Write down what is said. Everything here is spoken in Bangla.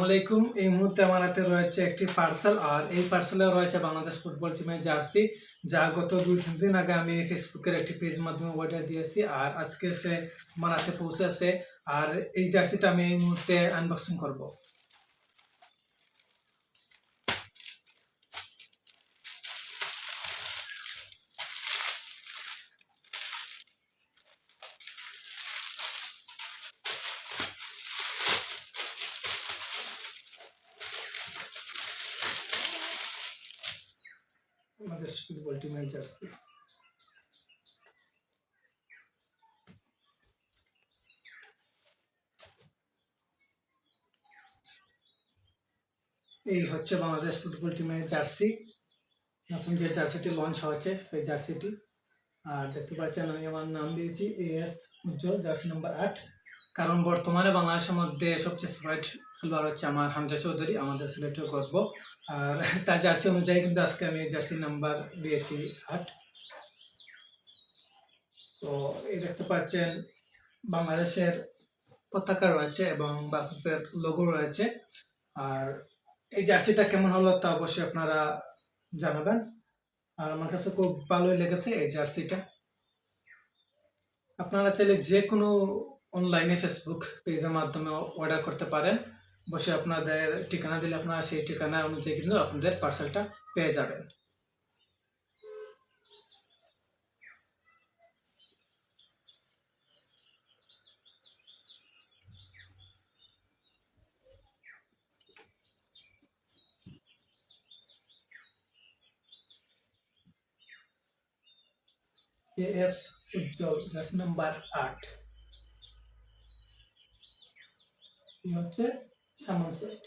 আসসালামু আলাইকুম। এই মুহূর্তে আমার হাতে রয়েছে একটি পার্সেল, আর এই পার্সেলে রয়েছে বাংলাদেশ ফুটবল টিমের জার্সি, যা গত 2-3 দিন আগে আমি ফেসবুকের একটি পেজ মাধ্যমে অর্ডার দিয়েছি, আর আজকে সে আমার হাতে পৌঁছেছে। আর এই জার্সিটা আমি এই মুহূর্তে আনবক্সিং করব। বাংলাদেশ ফুটবল টিমের জার্সি। এই হচ্ছে বাংলাদেশ ফুটবল টিমের জার্সি, নতুন যে জার্সিটি লঞ্চ হয়েছে সেই জার্সিটি। আর দেখতে পাচ্ছেন আমি আমার নাম দিয়েছি AS উজ্জ্বল, জার্সি নাম্বার 8। কারণ বর্তমানে বাংলাদেশের মধ্যে সবচেয়ে ফেভারিট খেলোয়াড় হচ্ছে আমার হামজা চৌধুরী, আমাদের সিলেটের গর্ব। আর তার জার্সি অনুযায়ী কিন্তু আজকে আমি জার্সি নাম্বার দিয়েছি 8। তো এই দেখতে পাচ্ছেন বাংলাদেশের পতাকা রয়েছে এবং বাফুফের লোগো রয়েছে। আর এই জার্সিটা কেমন হলো তা অবশ্যই আপনারা জানাবেন। আর আমার কাছে খুব ভালোই লেগেছে এই জার্সিটা। আপনারা চাইলে যে কোনো অনলাইনে ফেসবুক পেজের মাধ্যমে অর্ডার করতে পারেন। বসে আপনাদের ঠিকানা দিলে আপনারা সেই ঠিকানা অনুযায়ী কিন্তু আপনাদের পার্সেলটা পেয়ে যাবেন। AS উজ্জ্বল, জার্সি নাম্বার 8। এই হচ্ছে সামান সেট।